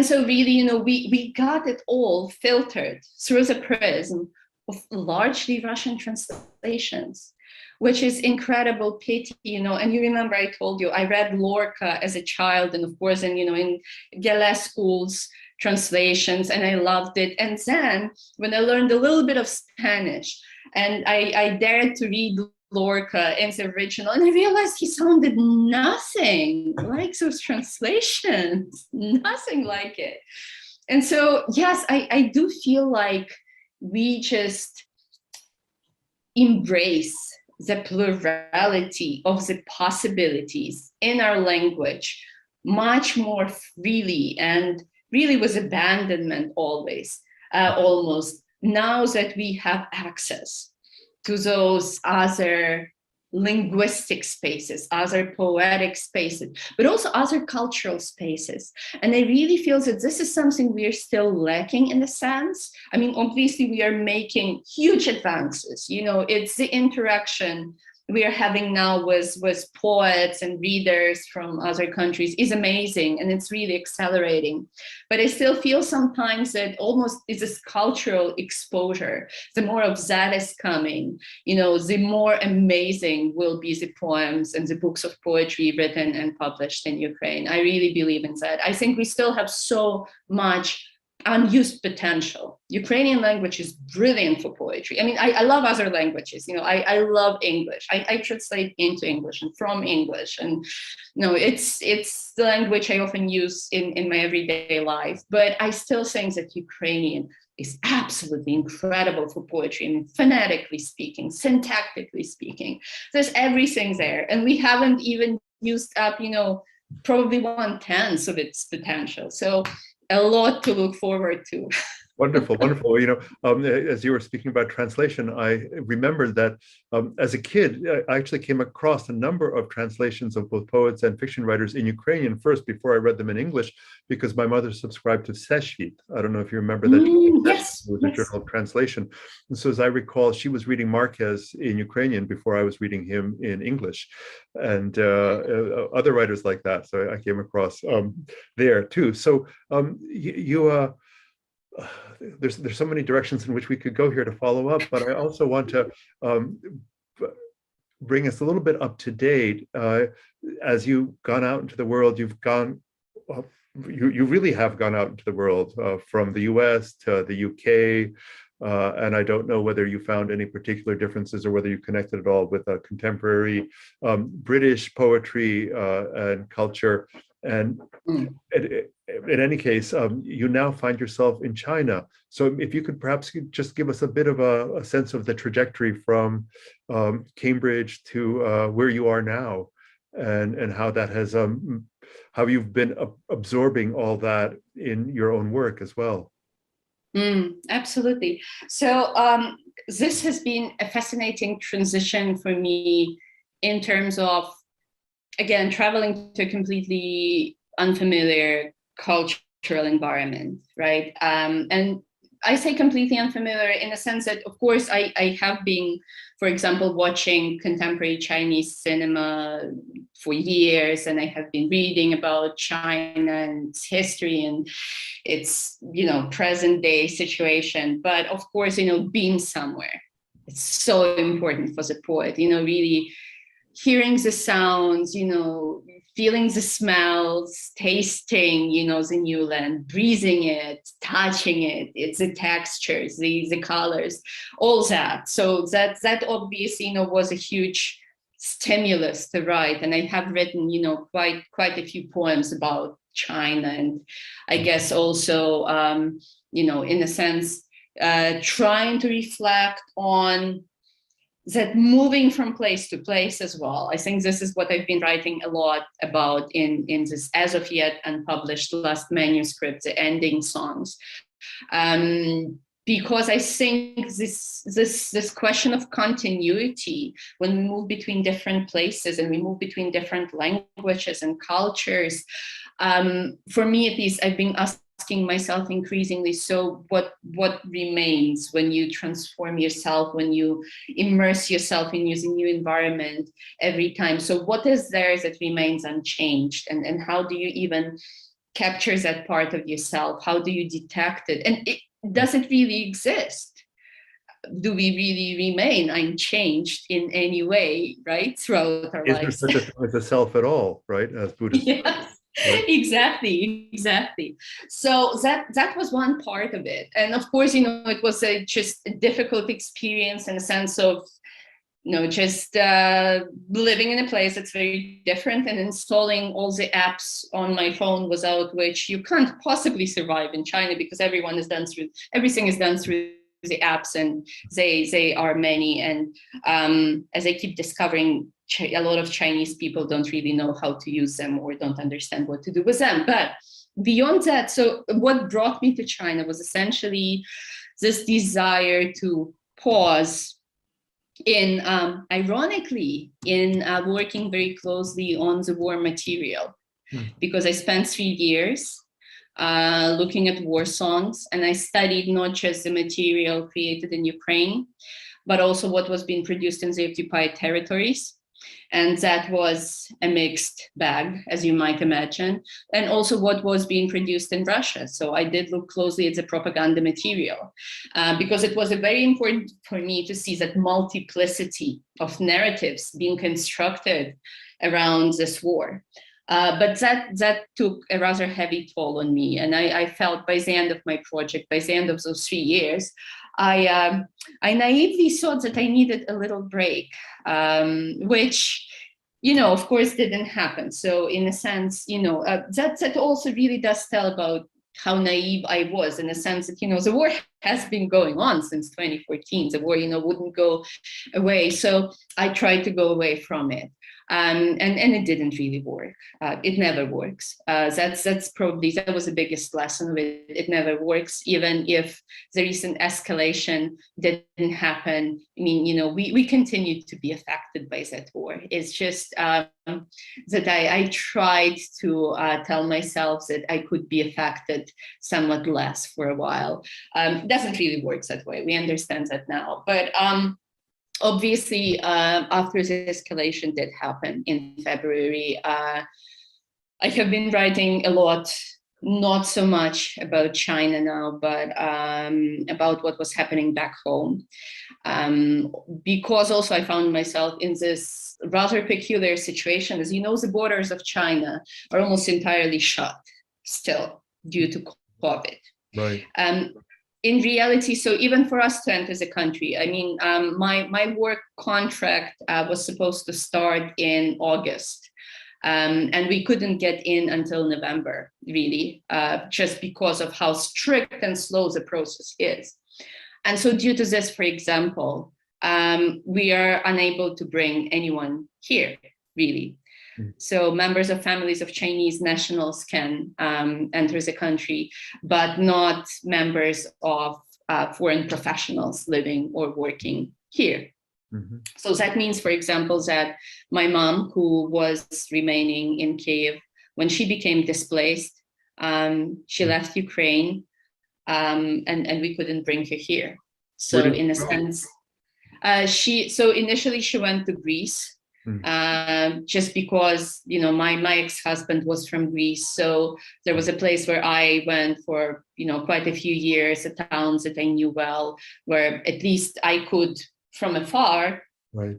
so really, we got it all filtered through the prism of largely Russian translations, which is incredible pity, and you remember I told you, I read Lorca as a child, and of course, in Gillespie's translations, and I loved it. And then when I learned a little bit of Spanish, and I dared to read Lorca in the original, and I realized he sounded nothing like those translations, nothing like it. And so, yes, I do feel like we just embrace the plurality of the possibilities in our language much more freely and really with abandonment always, almost, now that we have access to those other linguistic spaces, other poetic spaces, but also other cultural spaces. And I really feel that this is something we are still lacking in a sense. I mean, obviously we are making huge advances, you know, it's the interaction we are having now with poets and readers from other countries is amazing, and it's really accelerating. But I still feel sometimes that almost is this cultural exposure. The more of that is coming, you know, the more amazing will be the poems and the books of poetry written and published in Ukraine. I really believe in that. I think we still have so much unused potential. Ukrainian language is brilliant for poetry. I mean, I love other languages, you know, I love English. I translate into English and from English. And you know, it's the language I often use in my everyday life. But I still think that Ukrainian is absolutely incredible for poetry. I mean, phonetically speaking, syntactically speaking, there's everything there. And we haven't even used up, you know, probably 1/10 of its potential. So a lot to look forward to. Wonderful, wonderful. You know, as you were speaking about translation, I remembered that as a kid, I actually came across a number of translations of both poets and fiction writers in Ukrainian first before I read them in English, because my mother subscribed to Seshvit. I don't know if you remember that. Yes, it was a journal of translation. And so as I recall, she was reading Marquez in Ukrainian before I was reading him in English, and other writers like that. So I came across there too. So there's so many directions in which we could go here to follow up, but I also want to bring us a little bit up to date. As you've gone out into the world, you really have gone out into the world, from the US to the UK, and I don't know whether you found any particular differences or whether you connected at all with contemporary British poetry and culture. And in any case, you now find yourself in China. So if you could perhaps just give us a bit of a sense of the trajectory from Cambridge to where you are now, and how that has, how you've been absorbing all that in your own work as well. Absolutely. So this has been a fascinating transition for me in terms of, again, traveling to a completely unfamiliar cultural environment, right? And I say completely unfamiliar in the sense that, of course, I have been, for example, watching contemporary Chinese cinema for years, and I have been reading about China and its history and its, you know, present day situation. But of course, you know, being somewhere, it's so important for the poet, you know, really hearing the sounds, you know, feeling the smells, tasting, you know, the new land, breathing it, touching it, it's the textures, the colors, all that. So that obviously, you know, was a huge stimulus to write. And I have written, you know, quite a few poems about China, and I guess also, you know, in a sense, trying to reflect on that moving from place to place as well. I think this is what I've been writing a lot about in this as of yet unpublished last manuscript, the ending songs. Because I think this question of continuity, when we move between different places and we move between different languages and cultures, for me at least, I've been asking myself increasingly, so what remains when you transform yourself, when you immerse yourself in using new environment every time? So what is there that remains unchanged, and how do you even capture that part of yourself? How do you detect it? And does it really exist? Do we really remain unchanged in any way, right, throughout our lives? Is there such a thing as a self at all, right, as Buddhists? Yes. Right. Exactly. So that was one part of it. And of course, you know, it was just a difficult experience in a sense of, you know, just living in a place that's very different and installing all the apps on my phone, without which you can't possibly survive in China, because everything is done through the apps, and they are many. And as I keep discovering, a lot of Chinese people don't really know how to use them or don't understand what to do with them. But beyond that, so what brought me to China was essentially this desire to pause in, ironically, in working very closely on the war material, because I spent 3 years looking at war songs, and I studied not just the material created in Ukraine, but also what was being produced in the occupied territories. And that was a mixed bag, as you might imagine, and also what was being produced in Russia. So I did look closely at the propaganda material, because it was very important for me to see that multiplicity of narratives being constructed around this war. But that took a rather heavy toll on me. And I felt by the end of my project, by the end of those 3 years, I naively thought that I needed a little break, which, of course, didn't happen. So in a sense, that also really does tell about how naive I was, in a sense that, the war has been going on since 2014. The war, wouldn't go away. So I tried to go away from it. And it didn't really work. It never works. That was the biggest lesson of it. It never works, even if the recent escalation didn't happen. I mean, we continue to be affected by that war. It's just that I tried to tell myself that I could be affected somewhat less for a while. Doesn't really work that way. We understand that now, but. Obviously, after the escalation did happen in February, I have been writing a lot, not so much about China now, but about what was happening back home. Because also I found myself in this rather peculiar situation. As you know, the borders of China are almost entirely shut still due to COVID. Right. In reality, so even for us to enter the country, I mean, my work contract was supposed to start in August, and we couldn't get in until November, really, just because of how strict and slow the process is. And so due to this, for example, we are unable to bring anyone here, really. So members of families of Chinese nationals can enter the country, but not members of foreign professionals living or working here. Mm-hmm. So that means, for example, that my mom, who was remaining in Kyiv, when she became displaced, she left Ukraine, and we couldn't bring her here. So in a sense, initially she went to Greece. Just because, my ex-husband was from Greece. So there was a place where I went for, quite a few years, the towns that I knew well, where at least I could, from afar,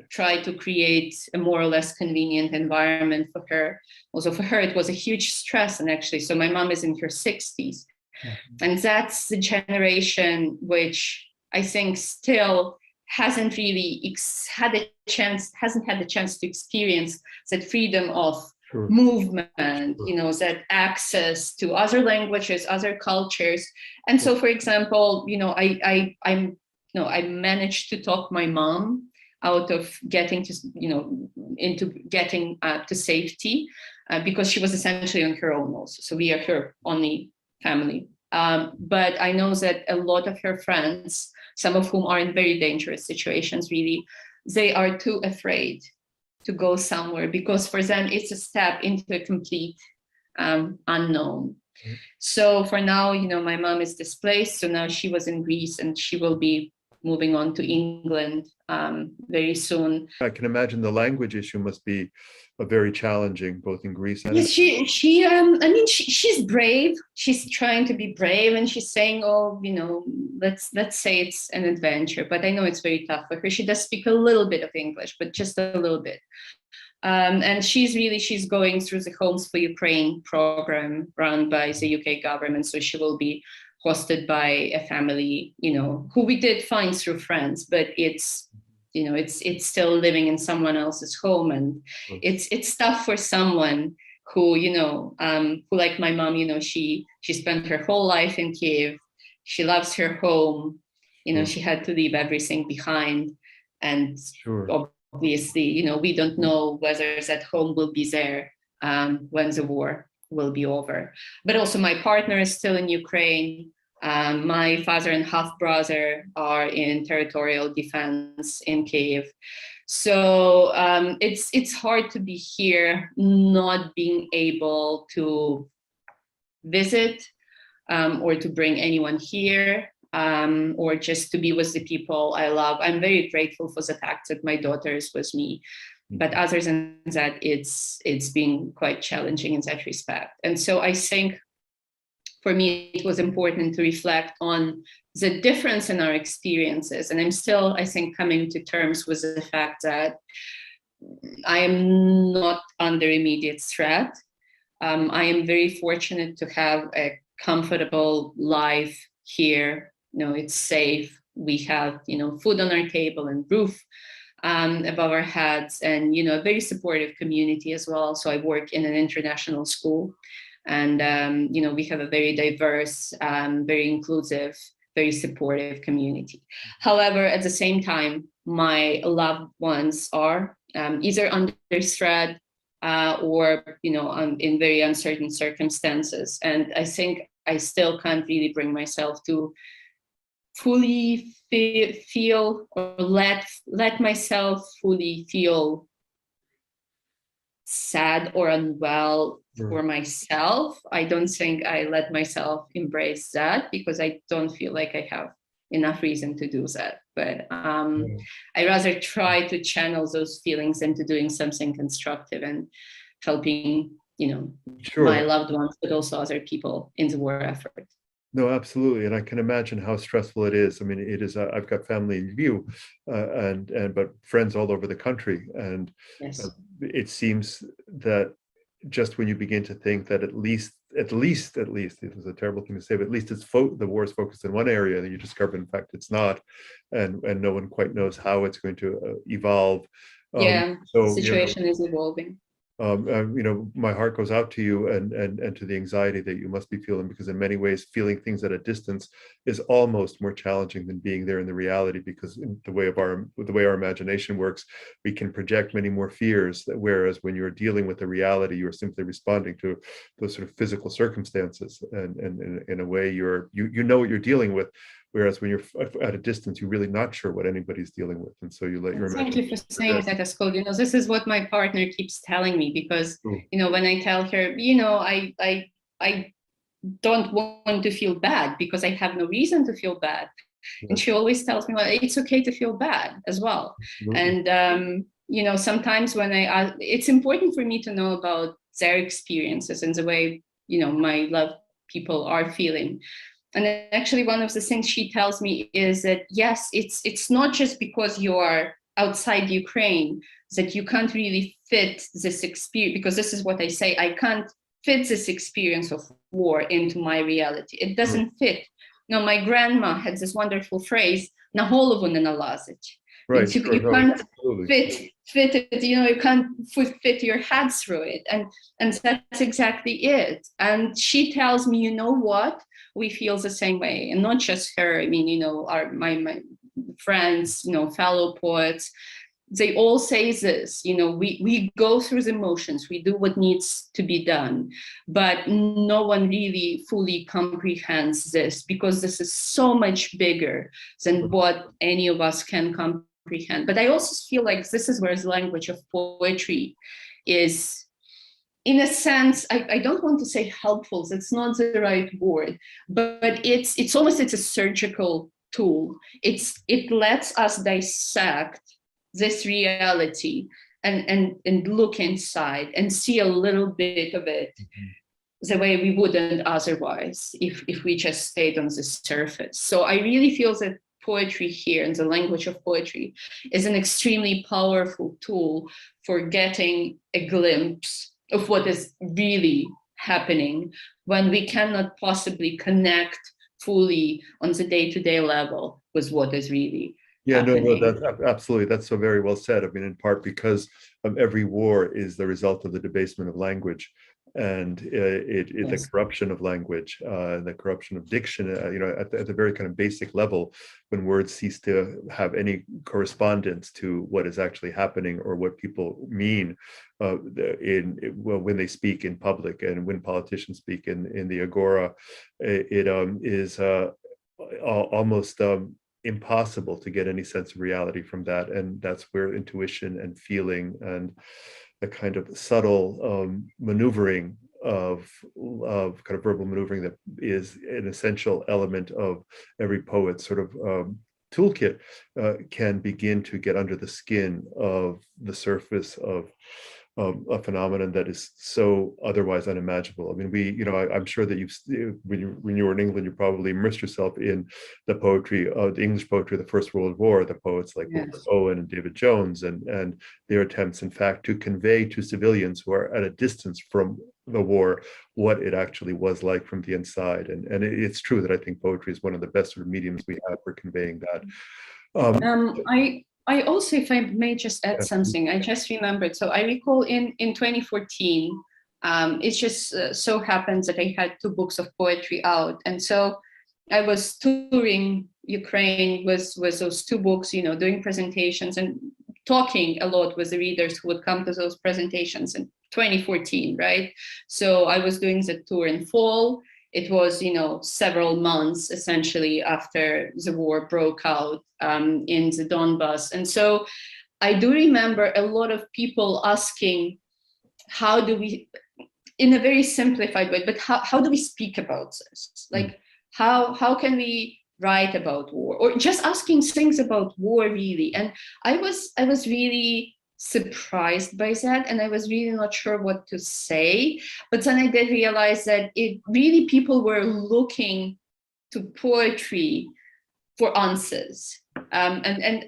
try to create a more or less convenient environment for her. Also for her, it was a huge stress. And actually, so my mom is in her 60s. And that's the generation which I think still hasn't really had the chance to experience that freedom of movement, that access to other languages, other cultures. And so, for example, I managed to talk my mom out of getting to, into getting to safety, because she was essentially on her own also. So we are her only family. But I know that a lot of her friends, some of whom are in very dangerous situations, really, they are too afraid to go somewhere, because for them it's a step into a complete unknown. So for now, my mom is displaced. So now she was in Greece, and she will be moving on to England very soon. I can imagine the language issue must be very challenging, both in Greece and. Yes, she's brave. She's trying to be brave, and she's saying, let's say it's an adventure. But I know it's very tough for her. She does speak a little bit of English, but just a little bit. And she's going through the Homes for Ukraine program run by the UK government. So she will be hosted by a family, who we did find through friends, but it's still living in someone else's home. And it's tough for someone who, who like my mom, she spent her whole life in Kyiv. She loves her home. She had to leave everything behind. And obviously, we don't know whether at home will be there when the war will be over. But also my partner is still in Ukraine. My father and half-brother are in territorial defense in Kyiv. So it's hard to be here, not being able to visit or to bring anyone here, or just to be with the people I love. I'm very grateful for the fact that my daughter is with me. But other than that, it's been quite challenging in that respect. And so I think for me, it was important to reflect on the difference in our experiences. And I'm still, I think, coming to terms with the fact that I am not under immediate threat. I am very fortunate to have a comfortable life here. It's safe. We have, food on our table and roof above our heads, and, a very supportive community as well. So I work in an international school. And, we have a very diverse, very inclusive, very supportive community. However, at the same time, my loved ones are either under threat or, in very uncertain circumstances. And I think I still can't really bring myself to fully feel or let myself fully feel sad or unwell for myself. I don't think I let myself embrace that because I don't feel like I have enough reason to do that. But I rather try to channel those feelings into doing something constructive and helping, my loved ones, but also other people in the war effort. No, absolutely. And I can imagine how stressful it is. I mean, it is, I've got family in Lviv but friends all over the country. And yes. It seems that just when you begin to think that at least, it was a terrible thing to say, but at least the war is focused in one area, and you discover, in fact, it's not. And no one quite knows how it's going to evolve. The situation is evolving. My heart goes out to you and to the anxiety that you must be feeling, because in many ways, feeling things at a distance is almost more challenging than being there in the reality, because in the way our imagination works, we can project many more fears, whereas when you're dealing with the reality, you're simply responding to those sort of physical circumstances, and in a way you know what you're dealing with. Whereas when you're at a distance, you're really not sure what anybody's dealing with. And so you let your imagination. Thank you for saying that, Askold. This is what my partner keeps telling me, because, when I tell her, I don't want to feel bad because I have no reason to feel bad. And she always tells me, well, it's okay to feel bad as well. And, sometimes when it's important for me to know about their experiences and the way, my loved people are feeling. And actually, one of the things she tells me is that, yes, it's not just because you are outside Ukraine that you can't really fit this experience, because this is what I say, I can't fit this experience of war into my reality. It doesn't fit. My grandma had this wonderful phrase, "Na голову не налазить." Right. You can't fit it, you can't fit your head through it. And that's exactly it. And she tells me, you know what? We feel the same way. And not just her, I mean, my friends, fellow poets, they all say this, we go through the motions, we do what needs to be done, but no one really fully comprehends this, because this is so much bigger than what any of us can comprehend. But I also feel like this is where the language of poetry is, in a sense, I don't want to say helpful, that's not the right word, but it's a surgical tool. It lets us dissect this reality and look inside and see a little bit of it the way we wouldn't otherwise if we just stayed on the surface. So I really feel that poetry here, and the language of poetry, is an extremely powerful tool for getting a glimpse of what is really happening when we cannot possibly connect fully on the day-to-day level with what is really happening. No, that's absolutely, that's so very well said. I mean, in part because every war is the result of the debasement of language. and the corruption of language, the corruption of diction, at the very kind of basic level, when words cease to have any correspondence to what is actually happening or what people mean when they speak in public and when politicians speak in the agora, it is almost impossible to get any sense of reality from that. And that's where intuition and feeling and the kind of subtle maneuvering of kind of verbal maneuvering that is an essential element of every poet's sort of toolkit can begin to get under the skin of the surface of a phenomenon that is so otherwise unimaginable. I mean, I'm sure that when you were in England, you probably immersed yourself in the poetry of the English poetry of the First World War, the poets like Wilbur Owen and David Jones, and their attempts, in fact, to convey to civilians who are at a distance from the war what it actually was like from the inside. And it's true that I think poetry is one of the best sort of mediums we have for conveying that. I also, if I may just add something, I just remembered. So I recall in 2014, it just so happens that I had 2 books of poetry out. And so I was touring Ukraine with those 2 books, doing presentations and talking a lot with the readers who would come to those presentations in 2014, right? So I was doing the tour in fall. It was, several months essentially after the war broke out in the Donbass. And so I do remember a lot of people asking, how do we, in a very simplified way, but how do we speak about this? Like, how can we write about war, or just asking things about war, really? And I was really surprised by that, and I was really not sure what to say. But then I did realize that people were looking to poetry for answers, and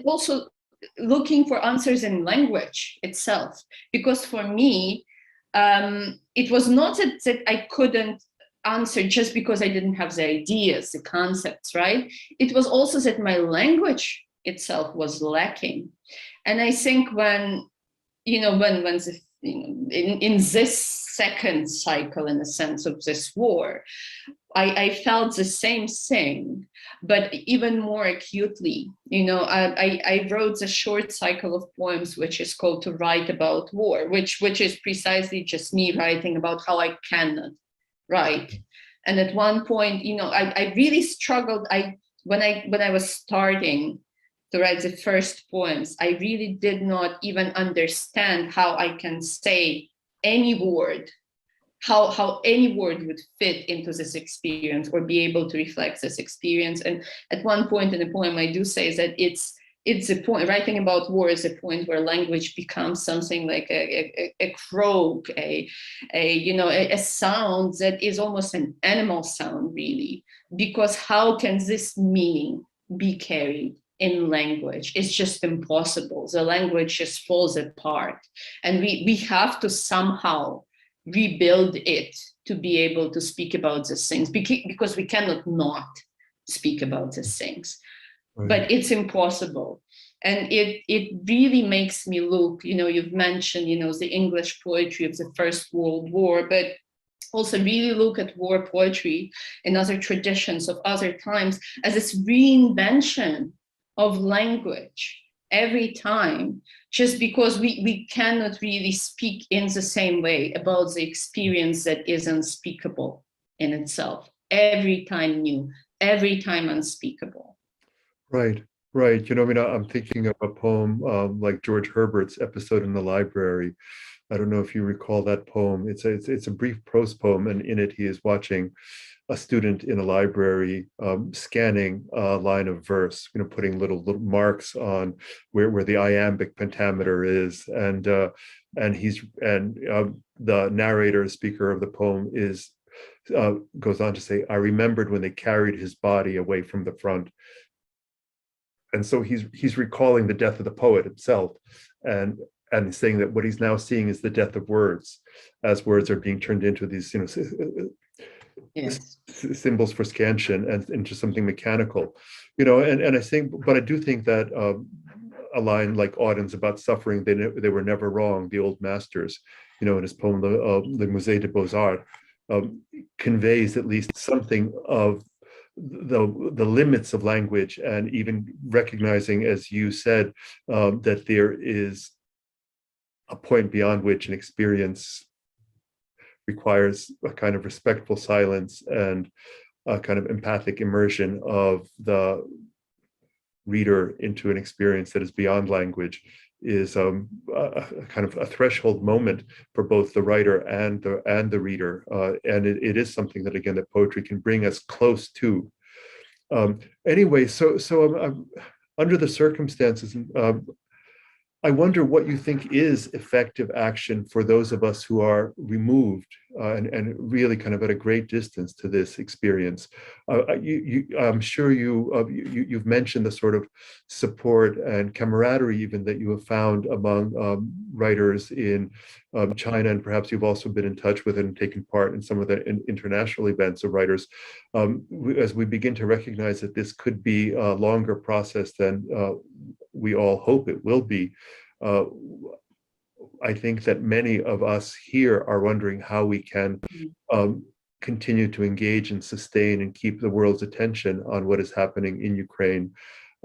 also looking for answers in language itself. Because for me, it was not that I couldn't answer just because I didn't have the ideas, the concepts, right? It was also that my language itself was lacking. And I think when in this second cycle, in the sense of this war, I felt the same thing, but even more acutely. I wrote the short cycle of poems, which is called To Write About War, which is precisely just me writing about how I cannot write. And at one point, I really struggled. When I was starting to write the first poems, I really did not even understand how I can say any word, how any word would fit into this experience or be able to reflect this experience. And at one point in the poem, I do say that it's a point, writing about war is a point where language becomes something like a croak, a sound that is almost an animal sound, really, because how can this meaning be carried in language? It's just impossible. The language just falls apart, and we have to somehow rebuild it to be able to speak about these things, because we cannot not speak about these things. Right. But it's impossible. And it really makes me look, you've mentioned, the English poetry of the First World War, but also really look at war poetry and other traditions of other times as this reinvention of language every time, just because we cannot really speak in the same way about the experience that is unspeakable in itself. Every time new, every time unspeakable. Right. I'm thinking of a poem like George Herbert's Episode in the Library. I don't know if you recall that poem. It's a brief prose poem, and in it he is watching a student in a library scanning a line of verse, putting little marks on where the iambic pentameter is, and the narrator, speaker of the poem, goes on to say, "I remembered when they carried his body away from the front." And so he's recalling the death of the poet himself, and saying that what he's now seeing is the death of words, as words are being turned into these, symbols for scansion and into something mechanical, and I think, but I do think that a line like Auden's about suffering, they were never wrong, the old masters, in his poem, Le Musée des Beaux-Arts, conveys at least something of the limits of language, and even recognizing, as you said, that there is a point beyond which an experience requires a kind of respectful silence and a kind of empathic immersion of the reader into an experience that is beyond language, is a kind of a threshold moment for both the writer and the reader, and it is something that, again, that poetry can bring us close to. Anyway, so under the circumstances, I wonder what you think is effective action for those of us who are removed and really kind of at a great distance to this experience. I'm sure you've mentioned the sort of support and camaraderie even that you have found among writers in China, and perhaps you've also been in touch with and taken part in some of the international events of writers. As we begin to recognize that this could be a longer process than we all hope it will be, I think that many of us here are wondering how we can continue to engage and sustain and keep the world's attention on what is happening in Ukraine.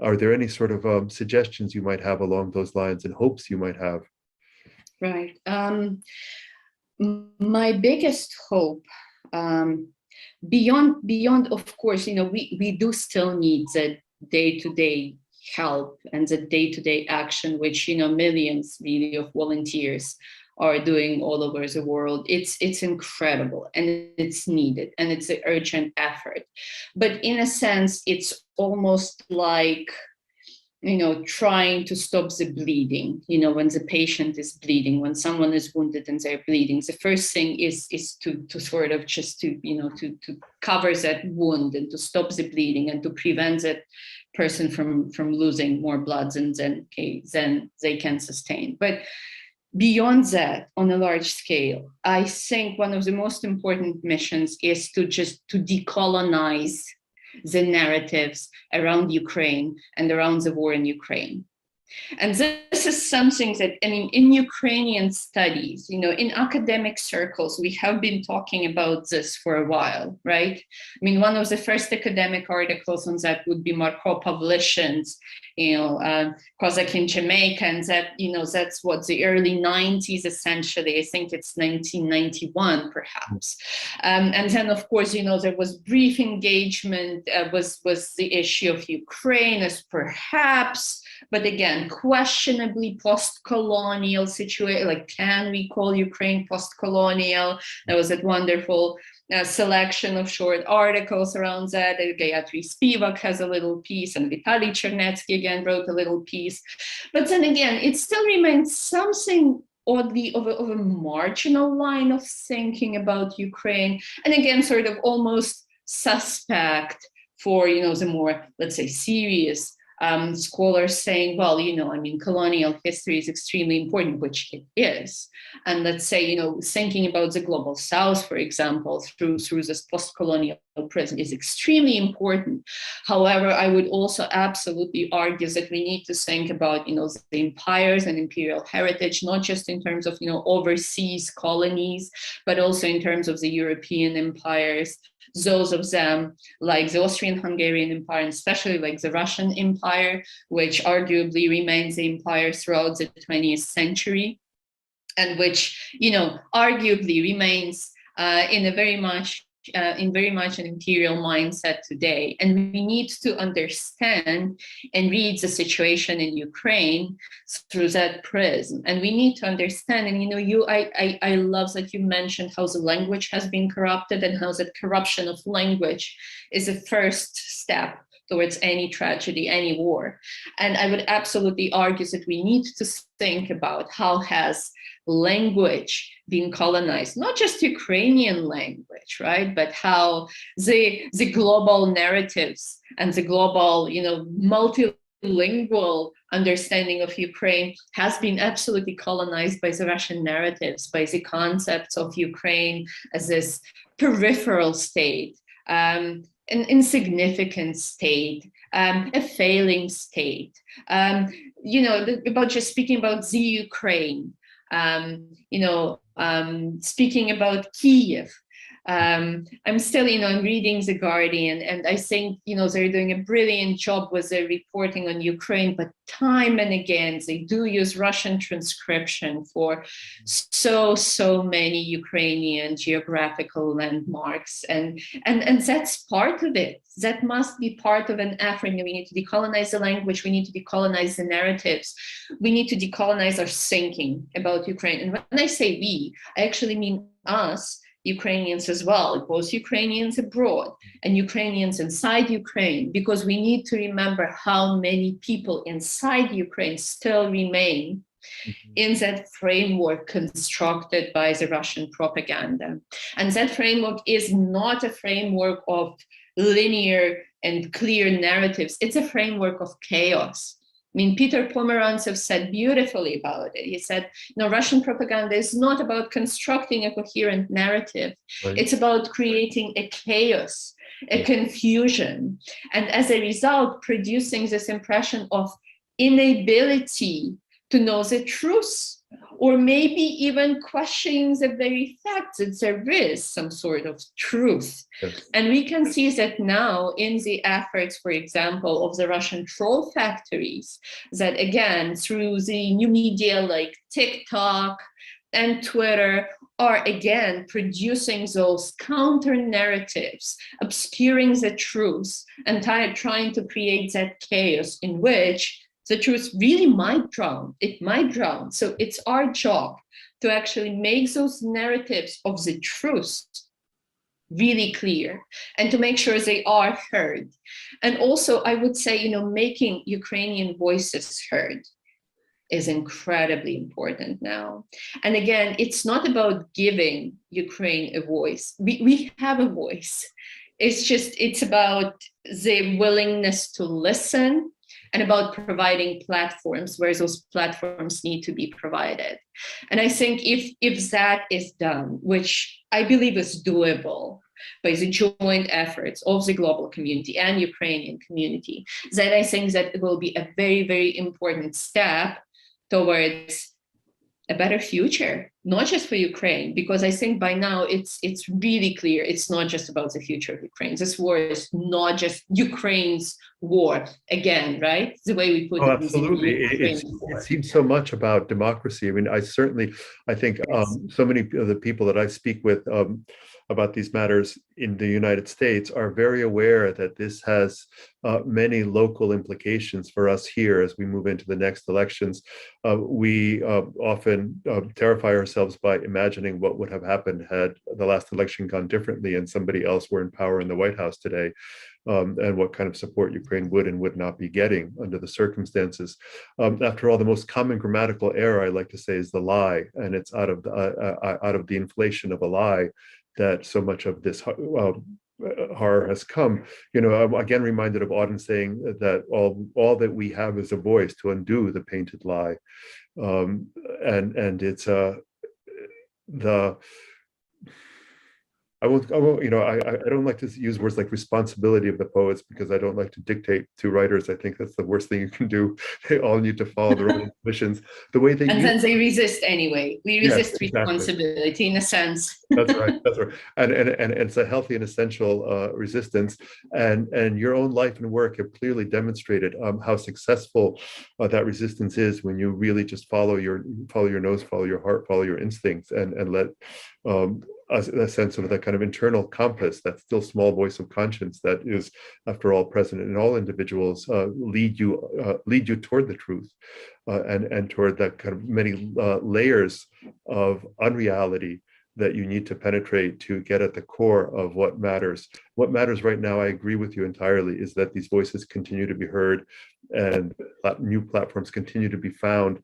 Are there any sort of suggestions you might have along those lines and hopes you might have? Right. My biggest hope, beyond, of course, we do still need the day-to-day help and the day-to-day action, which millions really of volunteers are doing all over the world. It's incredible, and it's needed, and it's an urgent effort. But in a sense, it's almost like trying to stop the bleeding. When the patient is bleeding, when someone is wounded and they're bleeding, the first thing is to sort of just to cover that wound and to stop the bleeding and to prevent that person from losing more blood than they can sustain. But beyond that, on a large scale, I think one of the most important missions is to decolonize the narratives around Ukraine and around the war in Ukraine. And this is something that, in Ukrainian studies, in academic circles, we have been talking about this for a while, right? One of the first academic articles on that would be Marko Pavlyshyn's, Cossack in Jamaica, and that, that's what, the early 90s, essentially. I think it's 1991, perhaps. And then, of course, there was brief engagement, was the issue of Ukraine as perhaps, but again, questionably post-colonial situation, like, can we call Ukraine post-colonial? There was that wonderful selection of short articles around that. Gayatri Spivak has a little piece, and Vitaly Chernetsky again wrote a little piece. But then again, it still remains something oddly of a marginal line of thinking about Ukraine, and again, sort of almost suspect for the more, let's say, serious scholars saying, well, colonial history is extremely important, which it is. And let's say, thinking about the global South, for example, through this post-colonial prism is extremely important. However, I would also absolutely argue that we need to think about, the empires and imperial heritage, not just in terms of, overseas colonies, but also in terms of the European empires, those of them like the Austrian-Hungarian Empire, and especially like the Russian Empire, which arguably remains the empire throughout the 20th century, and which, arguably remains in very much an imperial mindset today. And we need to understand and read the situation in Ukraine through that prism. And we need to understand, and I love that you mentioned how the language has been corrupted, and how that corruption of language is a first step towards any tragedy, any war. And I would absolutely argue that we need to think about how has language being colonized, not just Ukrainian language, right? But how the global narratives and the global, multilingual understanding of Ukraine has been absolutely colonized by the Russian narratives, by the concepts of Ukraine as this peripheral state, an insignificant state, a failing state. About just speaking about the Ukraine, speaking about Kiev. I'm still, I'm reading The Guardian, and I think, they're doing a brilliant job with their reporting on Ukraine, but time and again, they do use Russian transcription for so many Ukrainian geographical landmarks. And that's part of it. That must be part of an effort. We need to decolonize the language. We need to decolonize the narratives. We need to decolonize our thinking about Ukraine. And when I say we, I actually mean us, Ukrainians as well, both Ukrainians abroad and Ukrainians inside Ukraine, because we need to remember how many people inside Ukraine still remain in that framework constructed by the Russian propaganda. And that framework is not a framework of linear and clear narratives. It's a framework of chaos. Peter Pomerantsev said beautifully about it. He said, Russian propaganda is not about constructing a coherent narrative. Right. It's about creating a chaos, a confusion, and as a result, producing this impression of inability to know the truth, or maybe even questioning the very fact that there is some sort of truth. Yes. And we can see that now in the efforts, for example, of the Russian troll factories, that again, through the new media like TikTok and Twitter, are again producing those counter narratives, obscuring the truth, and trying to create that chaos in which the truth really might drown. It might drown. So it's our job to actually make those narratives of the truth really clear and to make sure they are heard. And also, I would say, making Ukrainian voices heard is incredibly important now. And again, it's not about giving Ukraine a voice. We have a voice. It's about the willingness to listen, and about providing platforms where those platforms need to be provided. And I think if that is done, which I believe is doable by the joint efforts of the global community and Ukrainian community, then I think that it will be a very, very important step towards a better future, not just for Ukraine, because I think by now it's really clear it's not just about the future of Ukraine. This war is not just Ukraine's war again, right? The way we put it. Absolutely. It seems so much about democracy. I think so many of the people that I speak with about these matters in the United States are very aware that this has many local implications for us here as we move into the next elections. We often terrify ourselves by imagining what would have happened had the last election gone differently and somebody else were in power in the White House today, and what kind of support Ukraine would and would not be getting under the circumstances. After all, the most common grammatical error, I like to say, is the lie, and it's out of the inflation of a lie that so much of this horror has come. I'm again reminded of Auden saying that all that we have is a voice to undo the painted lie, and it's I don't like to use words like responsibility of the poets because I don't like to dictate to writers. I think that's the worst thing you can do. They all need to follow their own intuitions. The way they and then they resist anyway. We resist responsibility in a sense. That's right. And it's a healthy and essential resistance. And your own life and work have clearly demonstrated how successful that resistance is when you really just follow your nose, follow your heart, follow your instincts, and let a sense of that kind of internal compass, that still small voice of conscience that is, after all, present in all individuals, lead you toward the truth, and toward that kind of many layers of unreality that you need to penetrate to get at the core of what matters. What matters right now, I agree with you entirely, is that these voices continue to be heard and new platforms continue to be found.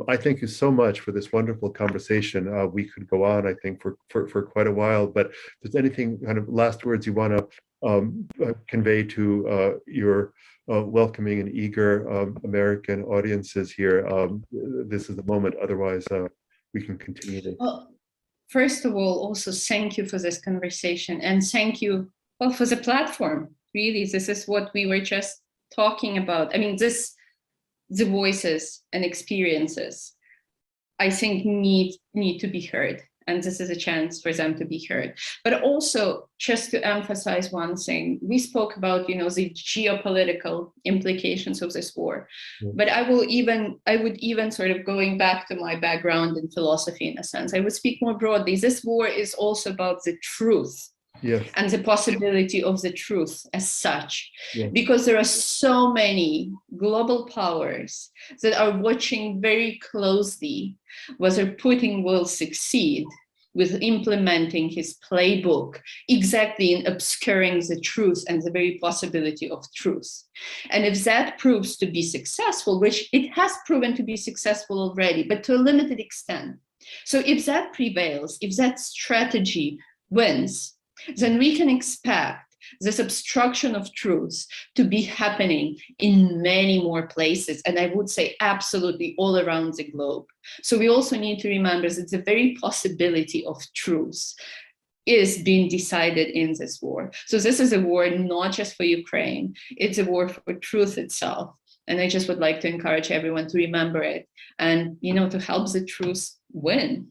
I thank you so much for this wonderful conversation. We could go on, I think, for quite a while, but if there's anything kind of last words you want to convey to your welcoming and eager American audiences here, this is the moment. Otherwise, we can continue to. Well, first of all, also thank you for this conversation, and thank you for the platform. Really, this is what we were just talking about. I mean, the voices and experiences, I think, need to be heard. And this is a chance for them to be heard. But also, just to emphasize one thing, we spoke about, the geopolitical implications of this war. But I would even sort of, going back to my background in philosophy, in a sense, I would speak more broadly. This war is also about the truth. Yes. And the possibility of the truth as such, yes. Because there are so many global powers that are watching very closely whether Putin will succeed with implementing his playbook exactly in obscuring the truth and the very possibility of truth. And if that proves to be successful, which it has proven to be successful already, but to a limited extent. So if that prevails, if that strategy wins, then we can expect this obstruction of truth to be happening in many more places, and I would say absolutely all around the globe. So we also need to remember that the very possibility of truth is being decided in this war. So this is a war not just for Ukraine, it's a war for truth itself. And I just would like to encourage everyone to remember it and, to help the truth win.